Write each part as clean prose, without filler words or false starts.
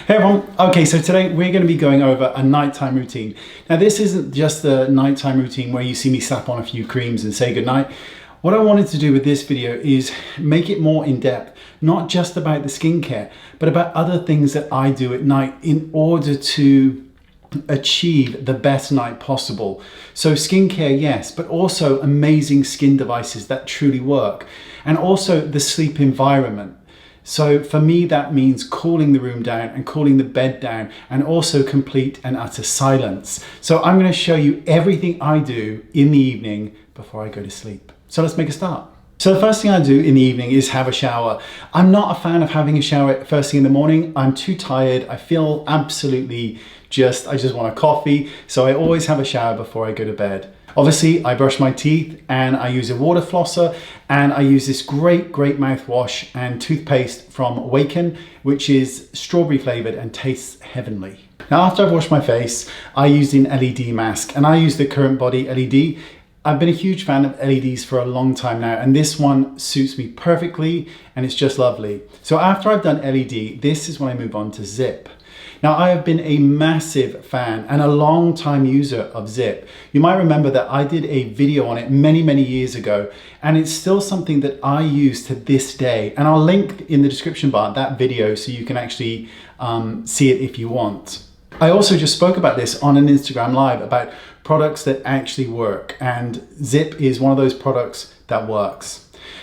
Hey everyone, okay, so today we're going to be going over a nighttime routine. Now this isn't just a nighttime routine where you see me slap on a few creams and say goodnight. What I wanted to do with this video is make it more in depth, not just about the skincare, but about other things that I do at night in order to achieve the best night possible. So skincare, yes, but also amazing skin devices that truly work, and also the sleep environment. So for me, that means cooling the room down and cooling the bed down, and also complete and utter silence. So I'm going to show you everything I do in the evening before I go to sleep. So let's make a start. So the first thing I do in the evening is have a shower. I'm not a fan of having a shower first thing in the morning. I'm too tired. I feel absolutely I just want a coffee. So I always have a shower before I go to bed. Obviously, I brush my teeth and I use a water flosser, and I use this great mouthwash and toothpaste from Awaken, which is strawberry flavored and tastes heavenly. Now, after I've washed my face, I used an LED mask, and I use the Current Body LED. I've been a huge fan of LEDs for a long time now, and this one suits me perfectly and it's just lovely. So after I've done LED, this is when I move on to Zip. Now, I have been a massive fan and a long time user of Zip. You might remember that I did a video on it many years ago, and it's still something that I use to this day. And I'll link in the description bar that video so you can actually see it if you want. I also just spoke about this on an Instagram Live about products that actually work, and Zip is one of those products that works.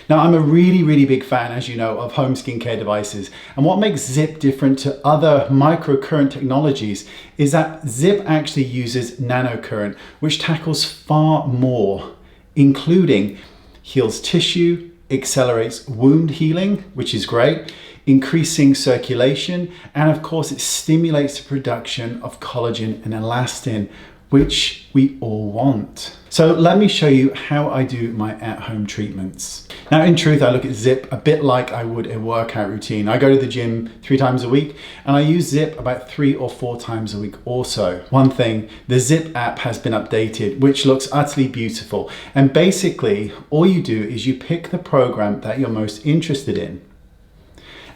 Now, I'm a really big fan, as you know, of home skincare devices. And what makes Zip different to other microcurrent technologies is that Zip actually uses nanocurrent, which tackles far more, including heals tissue, accelerates wound healing, which is great, increasing circulation, and of course it stimulates the production of collagen and elastin, which we all want. So let me show you how I do my at-home treatments. Now, in truth, I look at Zip a bit like I would a workout routine. I go to the gym 3 times a week, and I use Zip about 3 or 4 times a week also. One thing, the Zip app has been updated, which looks utterly beautiful. And basically, all you do is you pick the program that you're most interested in.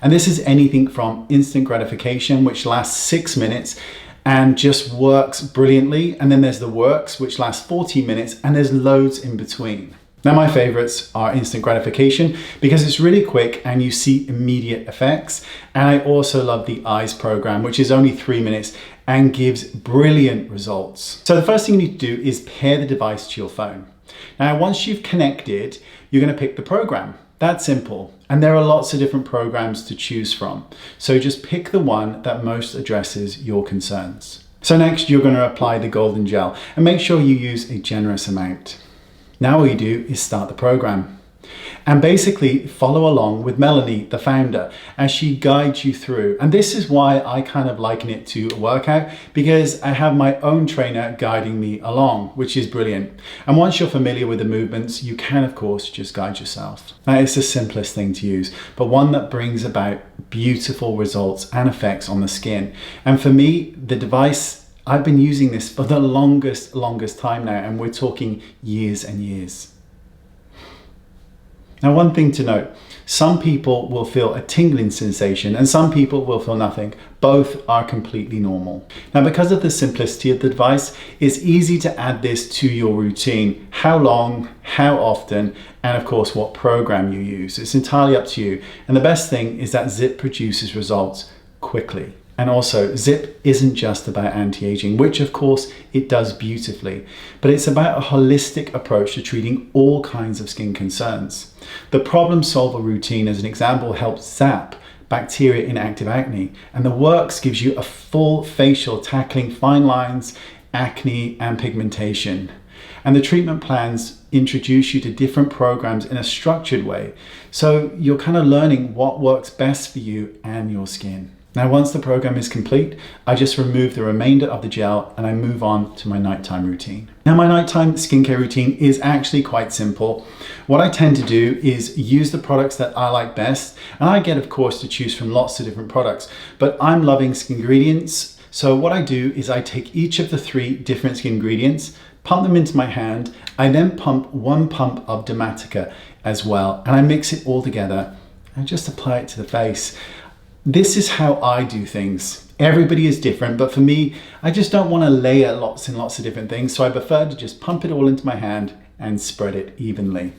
And this is anything from instant gratification, which lasts 6 minutes, and just works brilliantly. And then there's the works, which lasts 40 minutes, and there's loads in between. Now, my favorites are instant gratification because it's really quick and you see immediate effects. And I also love the eyes program, which is only 3 minutes and gives brilliant results. So the first thing you need to do is pair the device to your phone. Now, once you've connected, you're going to pick the program. That's simple. And there are lots of different programs to choose from. So just pick the one that most addresses your concerns. So next, you're going to apply the golden gel and make sure you use a generous amount. Now all you do is start the program and basically follow along with Melanie, the founder, as she guides you through. And this is why I kind of liken it to a workout, because I have my own trainer guiding me along, which is brilliant. And once you're familiar with the movements, you can, of course, just guide yourself. Now, it's the simplest thing to use, but one that brings about beautiful results and effects on the skin. And for me, the device, I've been using this for the longest time now, and we're talking years and years. Now, one thing to note, some people will feel a tingling sensation and some people will feel nothing. Both are completely normal. Now, because of the simplicity of the device, it's easy to add this to your routine. How long, how often, and of course, what program you use. It's entirely up to you. And the best thing is that Zip produces results quickly. And also, Zip isn't just about anti-aging, which of course it does beautifully, but it's about a holistic approach to treating all kinds of skin concerns. The problem solver routine, as an example, helps zap bacteria in active acne, and the works gives you a full facial tackling fine lines, acne, and pigmentation. And the treatment plans introduce you to different programs in a structured way, so you're kind of learning what works best for you and your skin. Now, once the program is complete, I just remove the remainder of the gel and I move on to my nighttime routine. Now, my nighttime skincare routine is actually quite simple. What I tend to do is use the products that I like best, and I get, of course, to choose from lots of different products, but I'm loving skin ingredients. So what I do is I take each of the 3 different skin ingredients, pump them into my hand. I then pump 1 pump of Dermatica as well, and I mix it all together and just apply it to the face. This is how I do things. Everybody is different, but for me, I just don't want to layer lots and lots of different things. So I prefer to just pump it all into my hand and spread it evenly.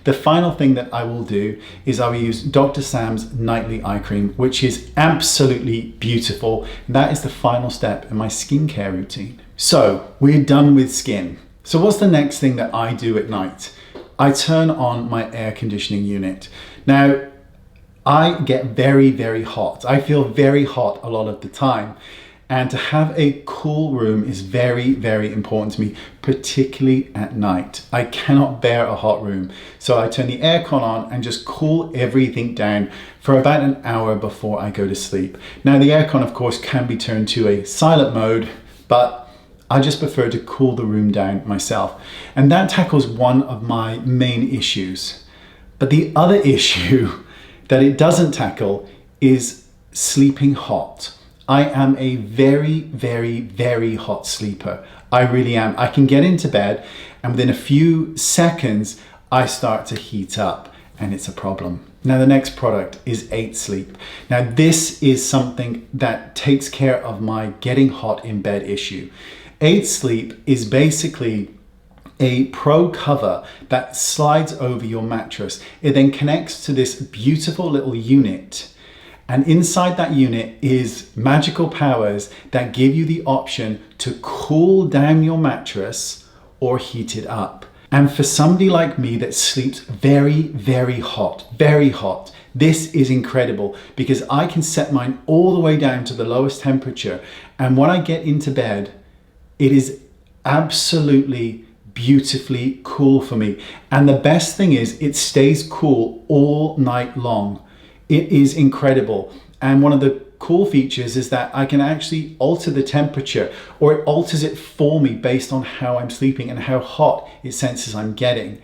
The final thing that I will do is I will use Dr. Sam's Nightly Eye Cream, which is absolutely beautiful. That is the final step in my skincare routine. So we're done with skin. So what's the next thing that I do at night? I turn on my air conditioning unit. Now, I get very, very hot. I feel very hot a lot of the time. And to have a cool room is very, very important to me, particularly at night. I cannot bear a hot room. So I turn the aircon on and just cool everything down for about an hour before I go to sleep. Now the aircon, of course, can be turned to a silent mode, but I just prefer to cool the room down myself. And that tackles one of my main issues. But the other issue that it doesn't tackle is sleeping hot. I am a very, very, very hot sleeper. I really am. I can get into bed and within a few seconds, I start to heat up and it's a problem. Now the next product is 8 Sleep. Now this is something that takes care of my getting hot in bed issue. 8 Sleep is basically a pro cover that slides over your mattress. It then connects to this beautiful little unit. And inside that unit is magical powers that give you the option to cool down your mattress or heat it up. And for somebody like me that sleeps very, very hot, this is incredible because I can set mine all the way down to the lowest temperature. And when I get into bed, it is absolutely beautifully cool for me. And the best thing is it stays cool all night long. It is incredible. And one of the cool features is that I can actually alter the temperature, or it alters it for me based on how I'm sleeping and how hot it senses I'm getting.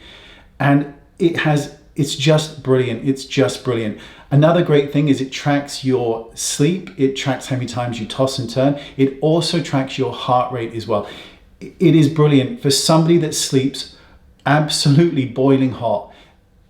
And it's just brilliant. It's just brilliant. Another great thing is it tracks your sleep. It tracks how many times you toss and turn. It also tracks your heart rate as well. It is brilliant for somebody that sleeps absolutely boiling hot.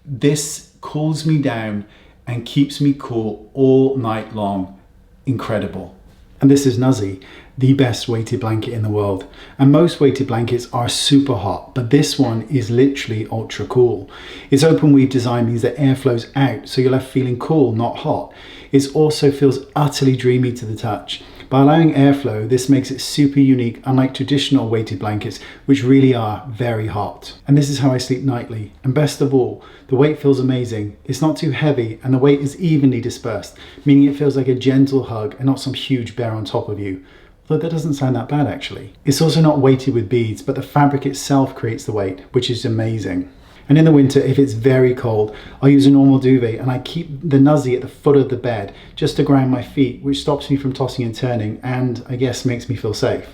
This cools me down and keeps me cool all night long. Incredible. And this is Nuzzy, the best weighted blanket in the world. And most weighted blankets are super hot, but this one is literally ultra cool. Its open weave design means that air flows out, so you're left feeling cool, not hot. It also feels utterly dreamy to the touch. By allowing airflow, this makes it super unique, unlike traditional weighted blankets, which really are very hot. And this is how I sleep nightly. And best of all, the weight feels amazing. It's not too heavy and the weight is evenly dispersed, meaning it feels like a gentle hug and not some huge bear on top of you. Although that doesn't sound that bad actually. It's also not weighted with beads, but the fabric itself creates the weight, which is amazing. And in the winter, if it's very cold, I'll use a normal duvet and I keep the Nuzzy at the foot of the bed just to ground my feet, which stops me from tossing and turning and I guess makes me feel safe.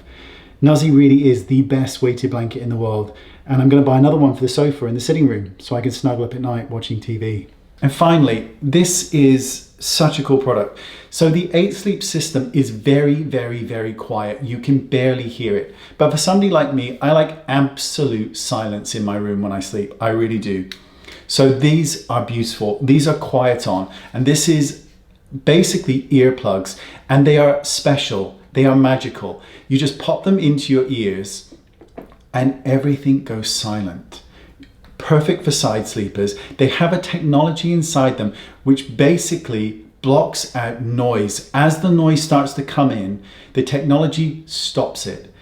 Nuzzy really is the best weighted blanket in the world, and I'm going to buy another one for the sofa in the sitting room so I can snuggle up at night watching TV. And finally, this is such a cool product. So the 8 Sleep system is very, very, very quiet. You can barely hear it. But for somebody like me, I like absolute silence in my room when I sleep. I really do. So these are beautiful. These are quiet on. And this is basically earplugs. And they are special. They are magical. You just pop them into your ears and everything goes silent. Perfect for side sleepers. They have a technology inside them which basically blocks out noise. As the noise starts to come in, the technology stops it.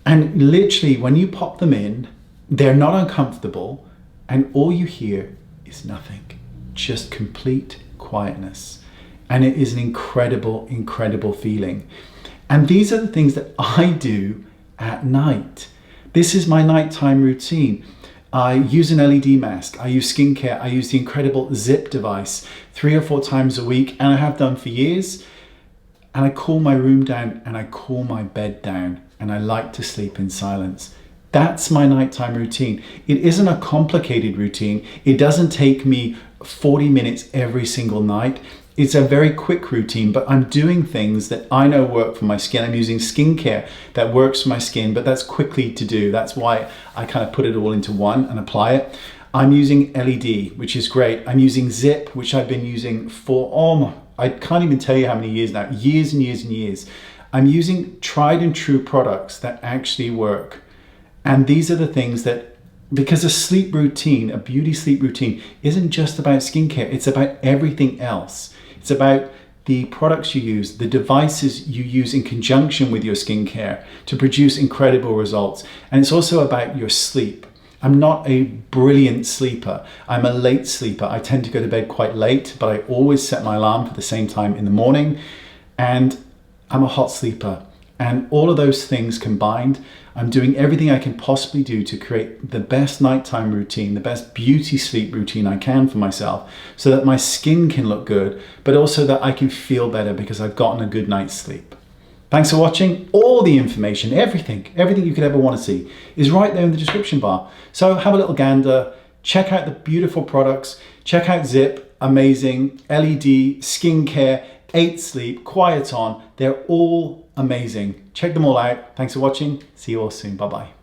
And literally when you pop them in, they're not uncomfortable and all you hear is nothing, just complete quietness. And it is an incredible, incredible feeling. And these are the things that I do at night. This is my nighttime routine. I use an LED mask, I use skincare, I use the incredible Zip device 3 or 4 times a week, and I have done for years. And I cool my room down and I cool my bed down, and I like to sleep in silence. That's my nighttime routine. It isn't a complicated routine. It doesn't take me 40 minutes every single night. It's a very quick routine, but I'm doing things that I know work for my skin. I'm using skincare that works for my skin, but that's quickly to do. That's why I kind of put it all into one and apply it. I'm using LED, which is great. I'm using Zip, which I've been using for I can't even tell you how many years now, years and years and years. I'm using tried and true products that actually work. And these are the things that, because a sleep routine, a beauty sleep routine, isn't just about skincare, it's about everything else. It's about the products you use, the devices you use in conjunction with your skincare to produce incredible results. And it's also about your sleep. I'm not a brilliant sleeper. I'm a late sleeper. I tend to go to bed quite late, but I always set my alarm for the same time in the morning. And I'm a hot sleeper. And all of those things combined, I'm doing everything I can possibly do to create the best nighttime routine, the best beauty sleep routine I can for myself, so that my skin can look good, but also that I can feel better because I've gotten a good night's sleep. Thanks for watching. All the information, everything you could ever want to see is right there in the description bar. So have a little gander, check out the beautiful products, check out Zip, amazing, LED, skincare, 8 Sleep, Quiet On. They're all amazing. Check them all out. Thanks for watching. See you all soon. Bye-bye.